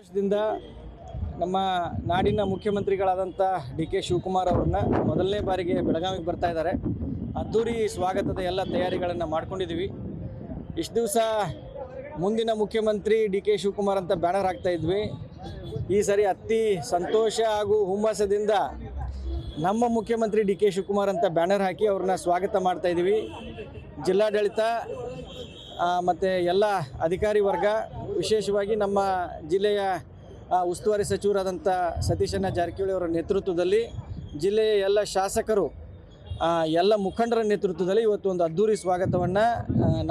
ವರ್ಷದಿಂದ ನಮ್ಮ ನಾಡಿನ ಮುಖ್ಯಮಂತ್ರಿಗಳಾದಂಥ ಡಿ ಕೆ ಶಿವಕುಮಾರ್ ಅವ್ರನ್ನ ಮೊದಲನೇ ಬಾರಿಗೆ ಬೆಳಗಾವಿಗೆ ಬರ್ತಾ ಇದ್ದಾರೆ. ಅದ್ದೂರಿ ಸ್ವಾಗತದ ಎಲ್ಲ ತಯಾರಿಗಳನ್ನು ಮಾಡ್ಕೊಂಡಿದ್ದೀವಿ. ಇಷ್ಟು ದಿವಸ ಮುಂದಿನ ಮುಖ್ಯಮಂತ್ರಿ ಡಿ ಕೆ ಶಿವಕುಮಾರ್ ಅಂತ ಬ್ಯಾನರ್ ಹಾಕ್ತಾ ಇದ್ವಿ. ಈ ಸರಿ ಅತಿ ಸಂತೋಷ ಹಾಗೂ ಹುಮ್ಮಸದಿಂದ ನಮ್ಮ ಮುಖ್ಯಮಂತ್ರಿ ಡಿ ಕೆ ಶಿವಕುಮಾರ್ ಅಂತ ಬ್ಯಾನರ್ ಹಾಕಿ ಅವ್ರನ್ನ ಸ್ವಾಗತ ಮಾಡ್ತಾ ಇದ್ದೀವಿ. ಜಿಲ್ಲಾಡಳಿತ ಮತ್ತು ಎಲ್ಲ ಅಧಿಕಾರಿ ವರ್ಗ, ವಿಶೇಷವಾಗಿ ನಮ್ಮ ಜಿಲ್ಲೆಯ ಉಸ್ತುವಾರಿ ಸಚಿವರಾದಂಥ ಸತೀಶಣ್ಣ ಜಾರಕಿಹೊಳಿ ಅವರ ನೇತೃತ್ವದಲ್ಲಿ, ಜಿಲ್ಲೆಯ ಎಲ್ಲ ಶಾಸಕರು, ಎಲ್ಲ ಮುಖಂಡರ ನೇತೃತ್ವದಲ್ಲಿ ಇವತ್ತು ಒಂದು ಅದ್ಧೂರಿ ಸ್ವಾಗತವನ್ನು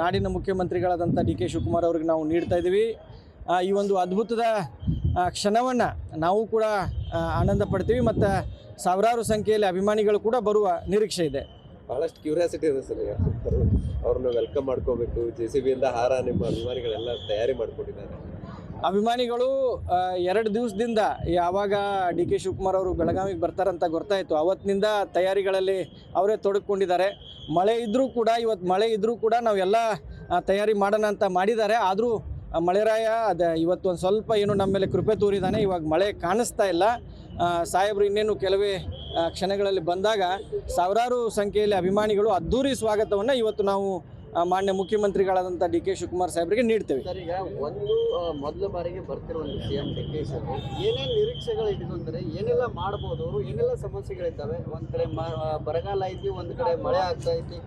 ನಾಡಿನ ಮುಖ್ಯಮಂತ್ರಿಗಳಾದಂಥ ಡಿ ಕೆ ಶಿವಕುಮಾರ್ ಅವ್ರಿಗೆ ನಾವು ನೀಡ್ತಾ ಇದ್ದೀವಿ. ಈ ಒಂದು ಅದ್ಭುತದ ಕ್ಷಣವನ್ನು ನಾವು ಕೂಡ ಆನಂದ ಪಡ್ತೀವಿ ಮತ್ತು ಸಾವಿರಾರು ಸಂಖ್ಯೆಯಲ್ಲಿ ಅಭಿಮಾನಿಗಳು ಕೂಡ ಬರುವ ನಿರೀಕ್ಷೆ ಇದೆ. ಬಹಳಷ್ಟು ಕ್ಯೂರಿಯಾಸಿಟಿ ಇದೆ ಸರ್. ಅವ್ರನ್ನ ವೆಲ್ಕಮ್ ಮಾಡ್ಕೋಬೇಕು. JCBಯಿಂದ ಹಾರ ನಿಮ್ಮ ಅಭಿಮಾನಿಗಳೆಲ್ಲ ತಯಾರಿ ಮಾಡ್ಕೊಂಡಿದ್ದಾರೆ. ಅಭಿಮಾನಿಗಳು 2 ದಿವಸದಿಂದ ಯಾವಾಗ ಡಿ ಕೆ ಶಿವಕುಮಾರ್ ಅವರು ಬೆಳಗಾವಿಗೆ ಬರ್ತಾರಂತ ಗೊತ್ತಾಯಿತು, ಅವತ್ತಿನಿಂದ ತಯಾರಿಗಳಲ್ಲಿ ಅವರೇ ತೊಡಗಿಕೊಂಡಿದ್ದಾರೆ. ಮಳೆ ಇದ್ದರೂ ಕೂಡ, ಇವತ್ತು ಮಳೆ ಇದ್ದರೂ ಕೂಡ ನಾವೆಲ್ಲ ತಯಾರಿ ಮಾಡೋಣ ಅಂತ ಮಾಡಿದ್ದಾರೆ. ಆದರೂ ಮಳೆರಾಯ ಇವತ್ತು ಒಂದು ಸ್ವಲ್ಪ ಏನು ನಮ್ಮ ಮೇಲೆ ಕೃಪೆ ತೋರಿದ್ದಾನೆ. ಇವಾಗ ಮಳೆ ಕಾಣಿಸ್ತಾ ಇಲ್ಲ. ಸಾಹೇಬರು ಇನ್ನೇನು ಕೆಲವೇ ಕ್ಷಣಗಳಲ್ಲಿ ಬಂದಾಗ ಸಾವಿರಾರು ಸಂಖ್ಯೆಯಲ್ಲಿ ಅಭಿಮಾನಿಗಳು ಅದ್ಧೂರಿ ಸ್ವಾಗತವನ್ನು ಇವತ್ತು ನಾವು ಮಾನ್ಯ ಮುಖ್ಯಮಂತ್ರಿಗಳಾದಂಥ ಡಿ ಕೆ ಶಿವಕುಮಾರ್ ಸಾಹೇಬರಿಗೆ ನೀಡ್ತೇವೆ. ಸರ್, ಈಗ ಮೊದಲ ಬಾರಿಗೆ ಬರ್ತಿರೋ ಒಂದು CM ಡಿ ಕೆ ಸರ್, ಏನೇನು ನಿರೀಕ್ಷೆಗಳು ಇಟ್ಟಿದ್ದು ಅಂದರೆ ಏನೆಲ್ಲ ಮಾಡ್ಬೋದು, ಅವರು ಏನೆಲ್ಲ ಸಮಸ್ಯೆಗಳಿದ್ದಾವೆ? ಒಂದು ಕಡೆ ಬರಗಾಲ ಐತಿ, ಒಂದು ಕಡೆ ಮಳೆ ಆಗ್ತಾ ಐತಿ.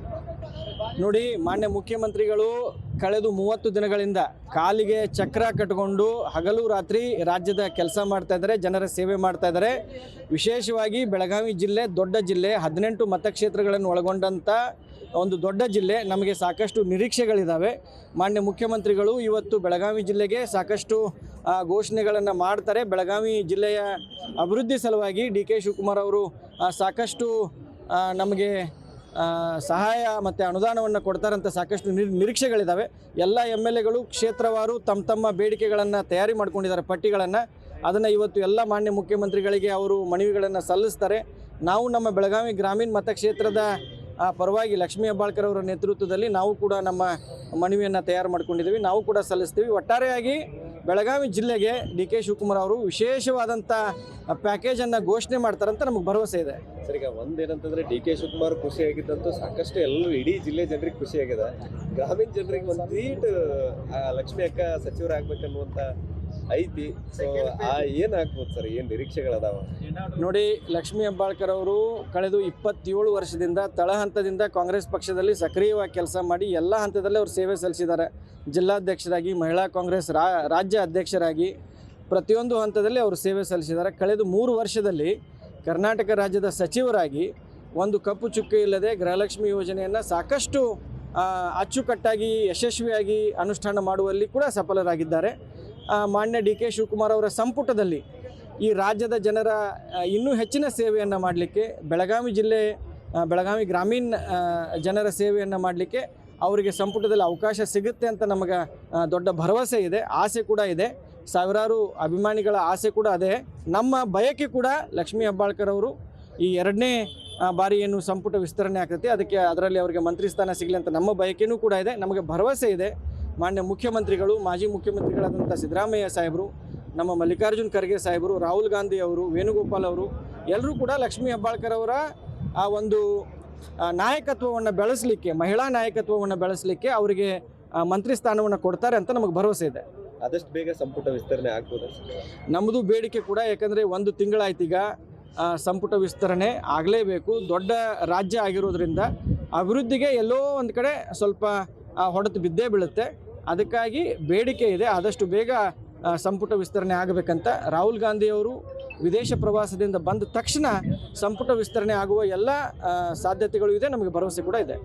ನೋಡಿ, ಮಾನ್ಯ ಮುಖ್ಯಮಂತ್ರಿಗಳು ಕಳೆದ 30 ದಿನಗಳಿಂದ ಕಾಲಿಗೆ ಚಕ್ರ ಕಟ್ಟಿಕೊಂಡು ಹಗಲು ರಾತ್ರಿ ರಾಜ್ಯದ ಕೆಲಸ ಮಾಡ್ತಾ ಇದ್ದಾರೆ, ಜನರ ಸೇವೆ ಮಾಡ್ತಾ ಇದ್ದಾರೆ. ವಿಶೇಷವಾಗಿ ಬೆಳಗಾವಿ ಜಿಲ್ಲೆ ದೊಡ್ಡ ಜಿಲ್ಲೆ, 18 ಮತಕ್ಷೇತ್ರಗಳನ್ನು ಒಳಗೊಂಡಂಥ ಒಂದು ದೊಡ್ಡ ಜಿಲ್ಲೆ. ನಮಗೆ ಸಾಕಷ್ಟು ನಿರೀಕ್ಷೆಗಳಿದ್ದಾವೆ. ಮಾನ್ಯ ಮುಖ್ಯಮಂತ್ರಿಗಳು ಇವತ್ತು ಬೆಳಗಾವಿ ಜಿಲ್ಲೆಗೆ ಸಾಕಷ್ಟು ಘೋಷಣೆಗಳನ್ನು ಮಾಡ್ತಾರೆ. ಬೆಳಗಾವಿ ಜಿಲ್ಲೆಯ ಅಭಿವೃದ್ಧಿ ಸಲುವಾಗಿ ಡಿ ಕೆ ಶಿವಕುಮಾರ್ ಅವರು ಸಾಕಷ್ಟು ನಮಗೆ ಸಹಾಯ ಮತ್ತು ಅನುದಾನವನ್ನು ಕೊಡ್ತಾರಂತ ಸಾಕಷ್ಟು ನಿರೀಕ್ಷೆಗಳಿದ್ದಾವೆ. ಎಲ್ಲ MLAಗಳು ಕ್ಷೇತ್ರವಾರು ತಮ್ಮ ಬೇಡಿಕೆಗಳನ್ನು ತಯಾರಿ ಮಾಡ್ಕೊಂಡಿದ್ದಾರೆ, ಪಟ್ಟಿಗಳನ್ನು. ಅದನ್ನು ಇವತ್ತು ಎಲ್ಲ ಮಾನ್ಯ ಮುಖ್ಯಮಂತ್ರಿಗಳಿಗೆ ಅವರು ಮನವಿಗಳನ್ನು ಸಲ್ಲಿಸ್ತಾರೆ. ನಾವು ನಮ್ಮ ಬೆಳಗಾವಿ ಗ್ರಾಮೀಣ ಮತಕ್ಷೇತ್ರದ ಪರವಾಗಿ ಲಕ್ಷ್ಮೀ ಹೆಬ್ಬಾಳ್ಕರ್ ಅವರ ನೇತೃತ್ವದಲ್ಲಿ ನಾವು ಕೂಡ ನಮ್ಮ ಮನವಿಯನ್ನು ತಯಾರು ಮಾಡ್ಕೊಂಡಿದ್ದೀವಿ, ನಾವು ಕೂಡ ಸಲ್ಲಿಸ್ತೀವಿ. ಒಟ್ಟಾರೆಯಾಗಿ ಬೆಳಗಾವಿ ಜಿಲ್ಲೆಗೆ ಡಿ ಕೆ ಶಿವಕುಮಾರ್ ಅವರು ವಿಶೇಷವಾದಂಥ ಪ್ಯಾಕೇಜನ್ನು ಘೋಷಣೆ ಮಾಡ್ತಾರಂತ ನಮಗೆ ಭರವಸೆ ಇದೆ. ಸರ್, ಈಗ ಒಂದೇನಂತಂದ್ರೆ ಡಿ ಕೆ ಶಿವಕುಮಾರ್ ಖುಷಿಯಾಗಿದ್ದಂತೂ ಸಾಕಷ್ಟು ಎಲ್ಲರೂ ಇಡೀ ಜಿಲ್ಲೆ ಜನರಿಗೆ ಖುಷಿಯಾಗಿದೆ. ಗ್ರಾಮೀಣ ಜನರಿಗೆ ಒಂದು ಸೀಟ್ ಲಕ್ಷ್ಮಿ ಅಕ್ಕ ಸಚಿವರಾಗಬೇಕನ್ನುವಂಥ ಐತಿ. ಸೊ ಏನಾಗ್ಬೋದು ಸರ್, ಏನು ನಿರೀಕ್ಷೆಗಳದಾವ? ನೋಡಿ, ಲಕ್ಷ್ಮೀ ಹೆಬ್ಬಾಳ್ಕರ್ ಅವರು ಕಳೆದ 27 ವರ್ಷದಿಂದ ತಳಹಂತದಿಂದ ಕಾಂಗ್ರೆಸ್ ಪಕ್ಷದಲ್ಲಿ ಸಕ್ರಿಯವಾಗಿ ಕೆಲಸ ಮಾಡಿ ಎಲ್ಲ ಹಂತದಲ್ಲೇ ಅವರು ಸೇವೆ ಸಲ್ಲಿಸಿದ್ದಾರೆ. ಜಿಲ್ಲಾಧ್ಯಕ್ಷರಾಗಿ, ಮಹಿಳಾ ಕಾಂಗ್ರೆಸ್ ರಾಜ್ಯ ಅಧ್ಯಕ್ಷರಾಗಿ ಪ್ರತಿಯೊಂದು ಹಂತದಲ್ಲಿ ಅವರು ಸೇವೆ ಸಲ್ಲಿಸಿದ್ದಾರೆ. ಕಳೆದ 3 ವರ್ಷದಲ್ಲಿ ಕರ್ನಾಟಕ ರಾಜ್ಯದ ಸಚಿವರಾಗಿ ಒಂದು ಕಪ್ಪು ಚುಕ್ಕೆ ಇಲ್ಲದೆ ಗೃಹಲಕ್ಷ್ಮಿ ಯೋಜನೆಯನ್ನು ಸಾಕಷ್ಟು ಅಚ್ಚುಕಟ್ಟಾಗಿ ಯಶಸ್ವಿಯಾಗಿ ಅನುಷ್ಠಾನ ಮಾಡುವಲ್ಲಿ ಕೂಡ ಸಫಲರಾಗಿದ್ದಾರೆ. ಮಾನ್ಯ ಡಿ ಕೆ ಶಿವಕುಮಾರ್ ಅವರ ಸಂಪುಟದಲ್ಲಿ ಈ ರಾಜ್ಯದ ಜನರ ಇನ್ನೂ ಹೆಚ್ಚಿನ ಸೇವೆಯನ್ನು ಮಾಡಲಿಕ್ಕೆ, ಬೆಳಗಾವಿ ಜಿಲ್ಲೆ, ಬೆಳಗಾವಿ ಗ್ರಾಮೀಣ ಜನರ ಸೇವೆಯನ್ನು ಮಾಡಲಿಕ್ಕೆ ಅವರಿಗೆ ಸಂಪುಟದಲ್ಲಿ ಅವಕಾಶ ಸಿಗುತ್ತೆ ಅಂತ ನಮಗೆ ದೊಡ್ಡ ಭರವಸೆ ಇದೆ, ಆಸೆ ಕೂಡ ಇದೆ. ಸಾವಿರಾರು ಅಭಿಮಾನಿಗಳ ಆಸೆ ಕೂಡ ಅದೇ. ನಮ್ಮ ಬಯಕೆ ಕೂಡ ಲಕ್ಷ್ಮೀ ಹೆಬ್ಬಾಳ್ಕರ್ ಅವರು ಈ 2ನೇ ಬಾರಿ ಏನು ಸಂಪುಟ ವಿಸ್ತರಣೆ ಆಗ್ತೈತಿ, ಅದರಲ್ಲಿ ಅವರಿಗೆ ಮಂತ್ರಿ ಸ್ಥಾನ ಸಿಗಲಿ ಅಂತ ನಮ್ಮ ಬಯಕೆಯೂ ಕೂಡ ಇದೆ. ನಮಗೆ ಭರವಸೆ ಇದೆ. ಮಾನ್ಯ ಮುಖ್ಯಮಂತ್ರಿಗಳು, ಮಾಜಿ ಮುಖ್ಯಮಂತ್ರಿಗಳಾದಂಥ ಸಿದ್ದರಾಮಯ್ಯ ಸಾಹೇಬರು, ನಮ್ಮ ಮಲ್ಲಿಕಾರ್ಜುನ್ ಖರ್ಗೆ ಸಾಹೇಬರು, ರಾಹುಲ್ ಗಾಂಧಿ ಅವರು, ವೇಣುಗೋಪಾಲ್ ಅವರು ಎಲ್ಲರೂ ಕೂಡ ಲಕ್ಷ್ಮೀ ಹೆಬ್ಬಾಳ್ಕರ್ ಅವರ ಆ ಒಂದು ನಾಯಕತ್ವವನ್ನು ಬೆಳೆಸಲಿಕ್ಕೆ, ಮಹಿಳಾ ನಾಯಕತ್ವವನ್ನು ಬೆಳೆಸಲಿಕ್ಕೆ ಅವರಿಗೆ ಮಂತ್ರಿ ಸ್ಥಾನವನ್ನು ಕೊಡ್ತಾರೆ ಅಂತ ನಮಗೆ ಭರವಸೆ ಇದೆ. ಆದಷ್ಟು ಬೇಗ ಸಂಪುಟ ವಿಸ್ತರಣೆ ಆಗ್ಬೋದು. ನಮ್ಮದು ಬೇಡಿಕೆ ಕೂಡ, ಯಾಕಂದರೆ 1 ತಿಂಗಳಾಯ್ತು ಈಗ ಸಂಪುಟ ವಿಸ್ತರಣೆ ಆಗಲೇಬೇಕು. ದೊಡ್ಡ ರಾಜ್ಯ ಆಗಿರೋದ್ರಿಂದ ಅಭಿವೃದ್ಧಿಗೆ ಎಲ್ಲೋ ಒಂದು ಕಡೆ ಸ್ವಲ್ಪ ಹೊಡೆತು ಬಿದ್ದೇ ಬೀಳುತ್ತೆ. ಅದಕ್ಕಾಗಿ ಬೇಡಿಕೆ ಇದೆ, ಆದಷ್ಟು ಬೇಗ ಸಂಪುಟ ವಿಸ್ತರಣೆ ಆಗಬೇಕಂತ. ರಾಹುಲ್ ಗಾಂಧಿಯವರು ವಿದೇಶ ಪ್ರವಾಸದಿಂದ ಬಂದ ತಕ್ಷಣ ಸಂಪುಟ ವಿಸ್ತರಣೆ ಆಗುವ ಎಲ್ಲ ಸಾಧ್ಯತೆಗಳು ಇದೆ, ನಮಗೆ ಭರವಸೆ ಕೂಡ ಇದೆ.